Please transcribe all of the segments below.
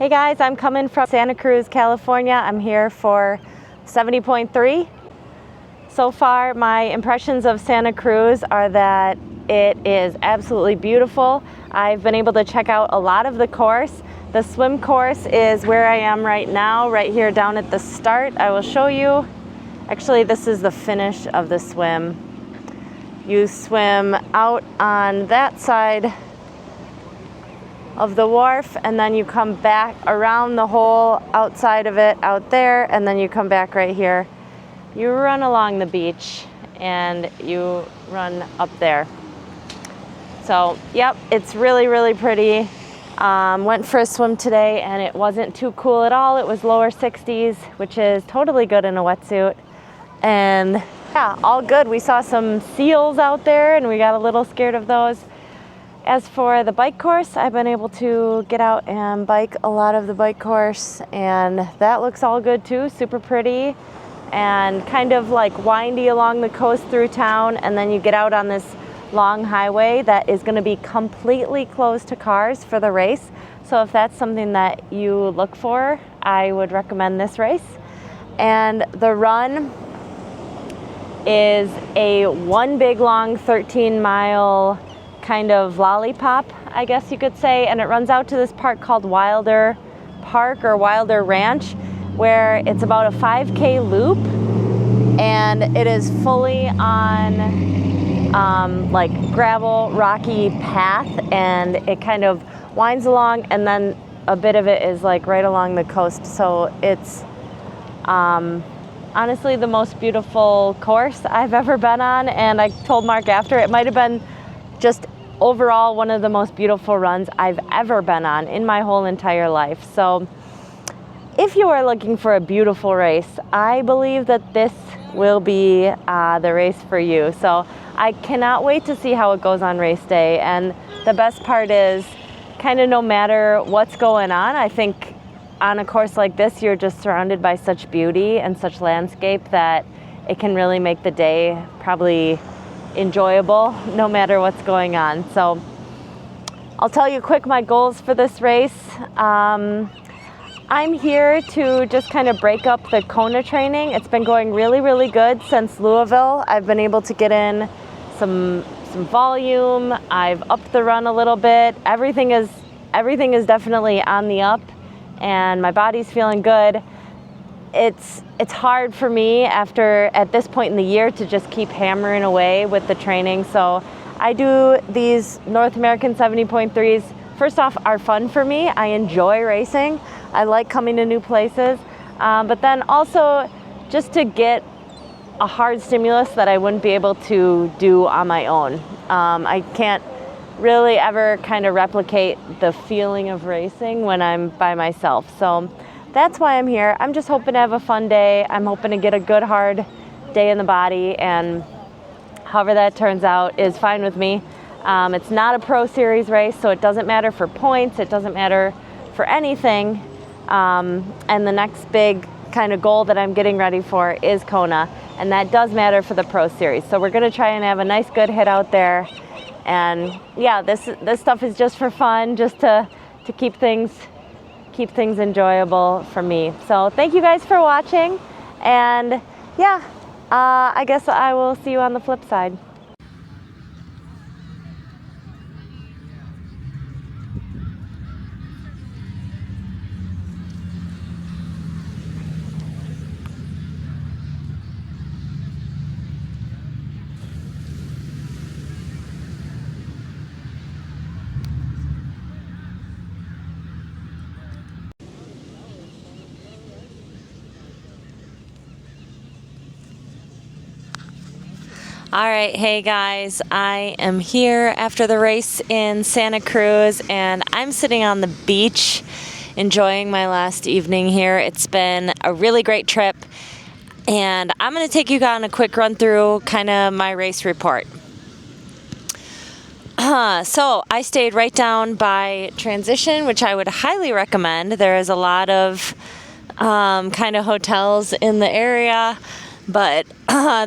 Hey guys, I'm coming from Santa Cruz, California. I'm here for 70.3. So far, my impressions of Santa Cruz are that it is absolutely beautiful. I've been able to check out a lot of the course. The swim course is where I am right now, right here down at the start. I will show you. Actually, this is the finish of the swim. You swim out on that side of the wharf, and then you come back around the whole outside of it out there, and then you come back right here. You run along the beach and you run up there. So yep, it's really, really pretty. Went for a swim today and it wasn't too cool at all. It was lower 60s, which is totally good in a wetsuit. And yeah, all good. We saw some seals out there and we got a little scared of those. As for the bike course, I've been able to get out and bike a lot of the bike course, and that looks all good too, super pretty and kind of like windy along the coast through town, and then you get out on this long highway that is going to be completely closed to cars for the race. So if that's something that you look for, I would recommend this race. And the run is a one big long 13-mile kind of lollipop, I guess you could say, and it runs out to this park called Wilder Park or Wilder Ranch, where it's about a 5K loop, and it is fully on like gravel, rocky path, and it kind of winds along, and then a bit of it is like right along the coast. So it's honestly the most beautiful course I've ever been on, and I told Mark after, it might have been just overall one of the most beautiful runs I've ever been on in my whole entire life. So if you are looking for a beautiful race, I believe that this will be the race for you. So I cannot wait to see how it goes on race day. And the best part is kind of no matter what's going on, I think on a course like this, you're just surrounded by such beauty and such landscape that it can really make the day probably enjoyable no matter what's going on. So I'll tell you quick my goals for this race. I'm here to just kind of break up the Kona training. It's been going really, really good since Louisville. I've been able to get in some volume. I've upped the run a little bit. Everything is definitely on the up, and my body's feeling good. It's hard for me at this point in the year to just keep hammering away with the training. So I do these North American 70.3s. First off, are fun for me. I enjoy racing. I like coming to new places. But then also just to get a hard stimulus that I wouldn't be able to do on my own. I can't really ever kind of replicate the feeling of racing when I'm by myself. So that's why I'm here. I'm just hoping to have a fun day. I'm hoping to get a good hard day in the body, and however that turns out is fine with me. It's not a Pro Series race, so it doesn't matter for points. It doesn't matter for anything. And the next big kind of goal that I'm getting ready for is Kona, and that does matter for the Pro Series. So we're going to try and have a nice good hit out there. And yeah, this stuff is just for fun, just to keep things enjoyable for me. So thank you guys for watching, and yeah, I guess I will see you on the flip side. All right, hey guys, I am here after the race in Santa Cruz, and I'm sitting on the beach enjoying my last evening here. It's been a really great trip, and I'm going to take you on a quick run through kind of my race report. So I stayed right down by Transition, which I would highly recommend. There is a lot of kind of hotels in the area. But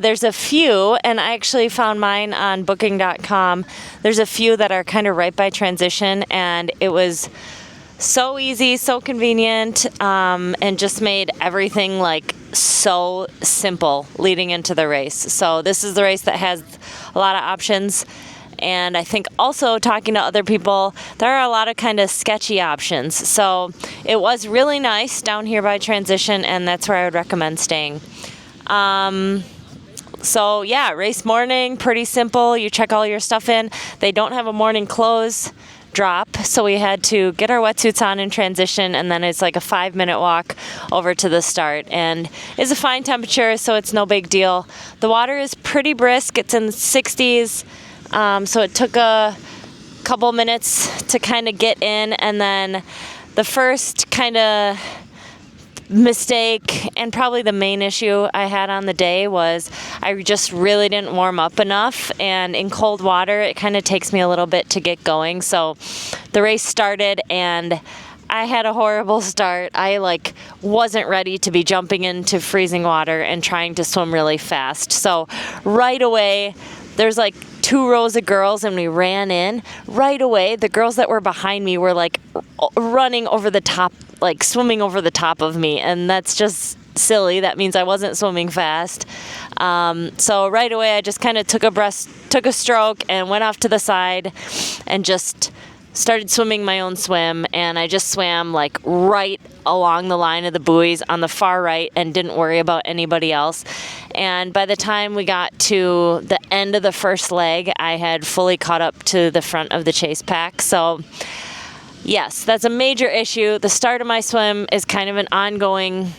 there's a few, and I actually found mine on booking.com. There's a few that are kind of right by Transition, and it was So easy, so convenient, and just made everything like so simple leading into the race. So this is the race that has a lot of options. And I think also talking to other people, there are a lot of kind of sketchy options. So it was really nice down here by Transition, and that's where I would recommend staying. So yeah, race morning, pretty simple. You check all your stuff in. They don't have a morning close drop, so we had to get our wetsuits on in Transition, and then it's like a 5-minute walk over to the start. And it's a fine temperature, so it's no big deal. The water is pretty brisk. It's in the 60s. So it took a couple minutes to kind of get in, and then the first kind of mistake and probably the main issue I had on the day was I just really didn't warm up enough, and in cold water it kind of takes me a little bit to get going. So the race started and I had a horrible start. I wasn't ready to be jumping into freezing water and trying to swim really fast. So right away there's 2 rows of girls, and we ran in. Right away, the girls that were behind me were running over the top, swimming over the top of me, and that's just silly. That means I wasn't swimming fast. So right away, I just kind of took a stroke, and went off to the side, and just started swimming my own swim. And I just swam right along the line of the buoys on the far right, and didn't worry about anybody else. And by the time we got to the end of the first leg, I had fully caught up to the front of the chase pack. So yes, that's a major issue. The start of my swim is kind of an ongoing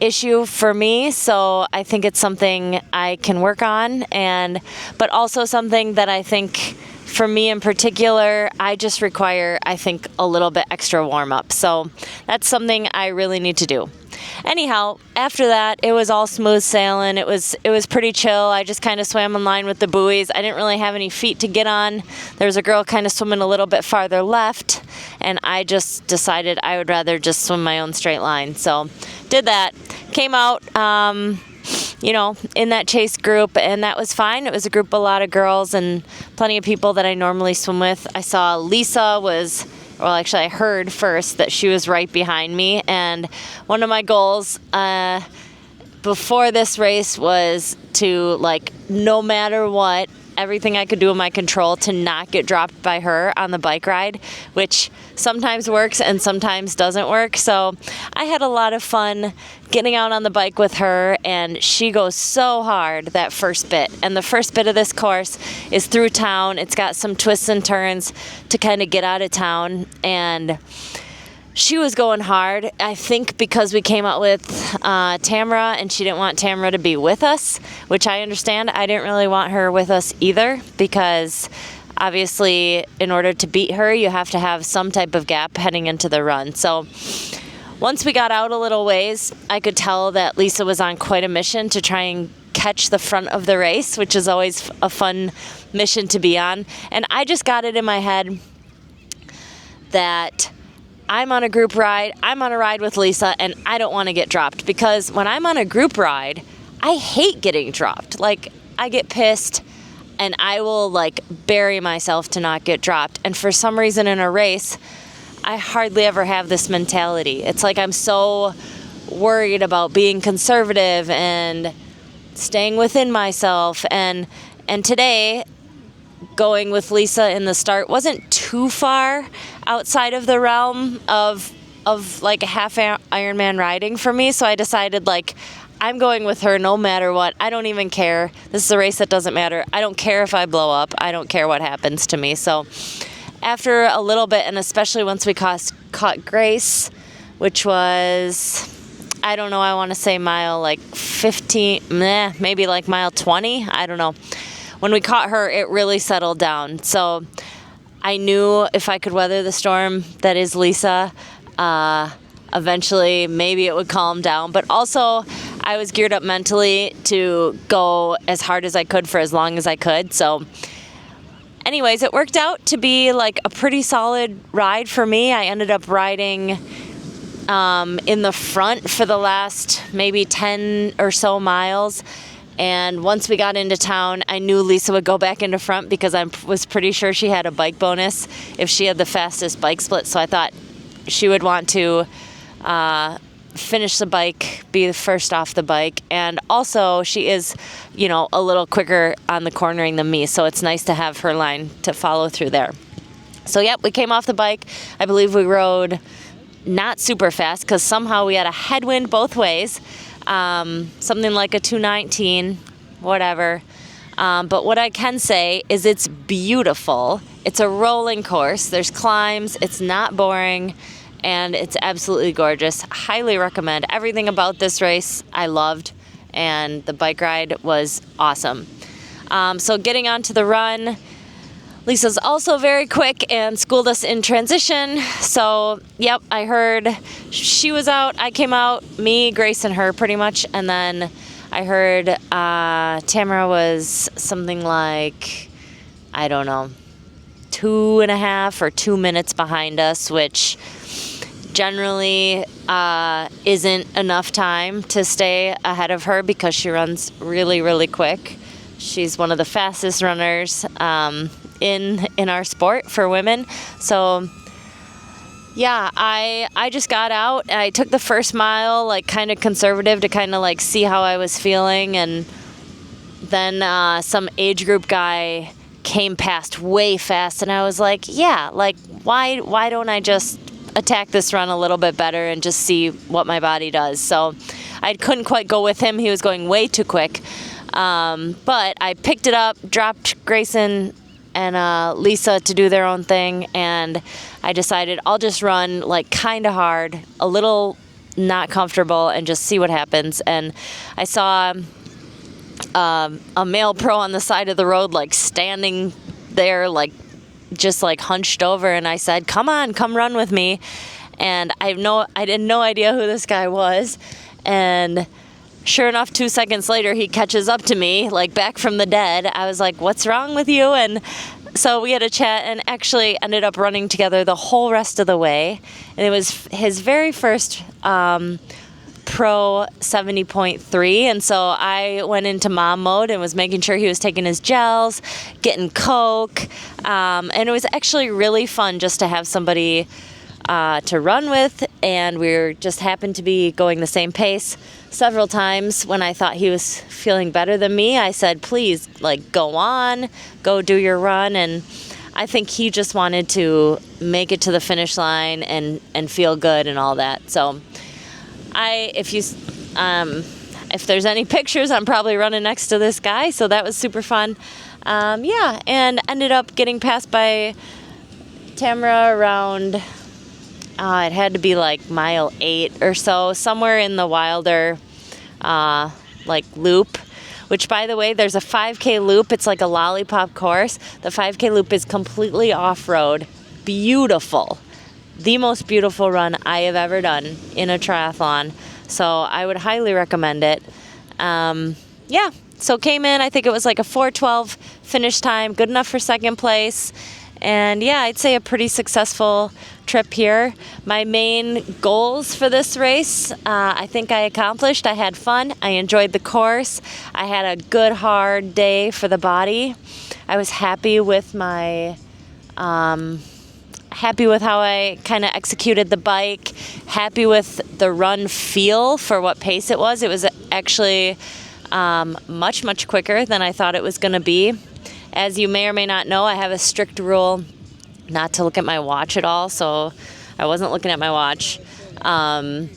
issue for me, so I think it's something I can work on, but also something that I think for me in particular, I just require, I think, a little bit extra warm up. So that's something I really need to do. Anyhow, after that, it was all smooth sailing. It was pretty chill. I just kind of swam in line with the buoys. I didn't really have any feet to get on. There was a girl kind of swimming a little bit farther left, and I just decided I would rather just swim my own straight line. So did that. Came out, in that chase group, and that was fine. It was a group of a lot of girls and plenty of people that I normally swim with. I saw Lisa I heard first that she was right behind me, and one of my goals before this race was to, no matter what, everything I could do in my control to not get dropped by her on the bike ride, which sometimes works and sometimes doesn't work. So I had a lot of fun getting out on the bike with her, and she goes so hard that first bit. And the first bit of this course is through town. It's got some twists and turns to kind of get out of town, and she was going hard, I think because we came out with Tamara, and she didn't want Tamara to be with us, which I understand. I didn't really want her with us either, because obviously in order to beat her, you have to have some type of gap heading into the run. So once we got out a little ways, I could tell that Lisa was on quite a mission to try and catch the front of the race, which is always a fun mission to be on. And I just got it in my head that I'm on a group ride, I'm on a ride with Lisa, and I don't want to get dropped, because when I'm on a group ride, I hate getting dropped. I get pissed, and I will bury myself to not get dropped. And for some reason in a race, I hardly ever have this mentality. It's I'm so worried about being conservative and staying within myself. And today, going with Lisa in the start wasn't too far outside of the realm of a half Ironman riding for me. So I decided I'm going with her no matter what. I don't even care. This is a race that doesn't matter. I don't care if I blow up. I don't care what happens to me. So after a little bit, and especially once we caught Grace, which was, I don't know, I want to say mile 15, maybe mile 20. I don't know. When we caught her, it really settled down. So I knew if I could weather the storm that is Lisa, eventually maybe it would calm down. But also, I was geared up mentally to go as hard as I could for as long as I could. So anyways, it worked out to be a pretty solid ride for me. I ended up riding in the front for the last maybe 10 or so miles. And once we got into town, I knew Lisa would go back into front because I was pretty sure she had a bike bonus if she had the fastest bike split. So I thought she would want to finish the bike, be the first off the bike. And also she is, a little quicker on the cornering than me. So it's nice to have her line to follow through there. So yep, we came off the bike. I believe we rode not super fast because somehow we had a headwind both ways. Something like a 219, whatever. But what I can say is it's beautiful. It's a rolling course. There's climbs. It's not boring. And it's absolutely gorgeous. Highly recommend. Everything about this race I loved. And the bike ride was awesome. So getting onto the run, Lisa's also very quick and schooled us in transition. So, yep, I heard she was out, I came out, me, Grace, and her pretty much. And then I heard Tamara was something like, I don't know, 2.5 or 2 minutes behind us, which generally isn't enough time to stay ahead of her because she runs really, really quick. She's one of the fastest runners in our sport for women. So yeah, I just got out. I took the first mile like kind of conservative to kind of like see how I was feeling, and then some age group guy came past way fast, and I was like, yeah, like why don't I just attack this run a little bit better and just see what my body does. So I couldn't quite go with him. He was going way too quick. But I picked it up, dropped Grayson and Lisa to do their own thing, and I decided I'll just run like kind of hard, a little not comfortable, and just see what happens. And I saw a male pro on the side of the road, like standing there, like just like hunched over, and I said, come on, come run with me. And I had no idea who this guy was, and sure enough, 2 seconds later, he catches up to me, like back from the dead. I was like, what's wrong with you? And so we had a chat and actually ended up running together the whole rest of the way. And it was his very first pro 70.3. And so I went into mom mode and was making sure he was taking his gels, getting Coke. And it was actually really fun just to have somebody to run with. And we were just happened to be going the same pace. Several times when I thought he was feeling better than me, I said, please, like, go on, go do your run. And I think he just wanted to make it to the finish line and feel good and all that. So if there's any pictures, I'm probably running next to this guy. So that was super fun. And ended up getting passed by Tamara around, it had to be like mile 8 or so, somewhere in the Wilder loop, which, by the way, there's a 5K loop. It's like a lollipop course. The 5K loop is completely off-road. Beautiful. The most beautiful run I have ever done in a triathlon. So I would highly recommend it. So came in, I think it was like a 4:12 finish time, good enough for second place. And yeah, I'd say a pretty successful trip here. My main goals for this race, I think I accomplished. I had fun. I enjoyed the course. I had a good, hard day for the body. I was happy with my, happy with how I kind of executed the bike. Happy with the run feel for what pace it was. It was actually much, much quicker than I thought it was going to be. As you may or may not know, I have a strict rule not to look at my watch at all, so I wasn't looking at my watch. I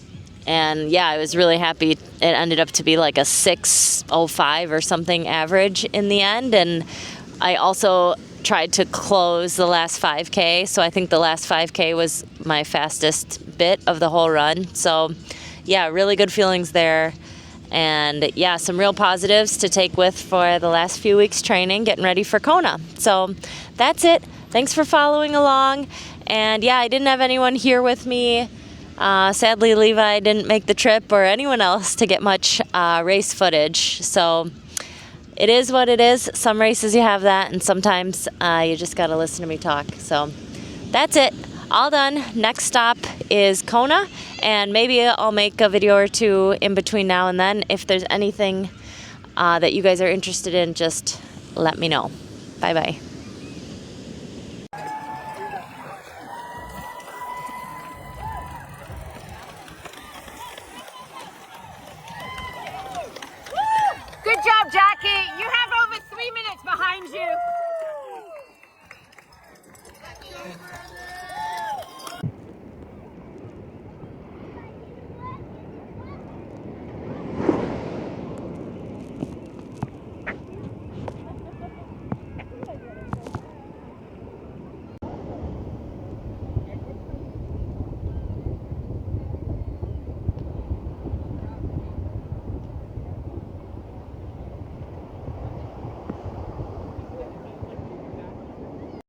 was really happy. It ended up to be like a 6:05 or something average in the end, and I also tried to close the last 5K, so I think the last 5K was my fastest bit of the whole run. So yeah, really good feelings there. And yeah, some real positives to take with for the last few weeks training, getting ready for Kona. So that's it. Thanks for following along. And yeah, I didn't have anyone here with me. Sadly, Levi didn't make the trip, or anyone else, to get much race footage. So it is what it is. Some races you have that, and sometimes you just got to listen to me talk. So that's it. All done. Next stop is Kona, and maybe I'll make a video or two in between now and then if there's anything that you guys are interested in, just let me know. Bye-bye. Good job, Jackie. You have over 3 minutes behind you.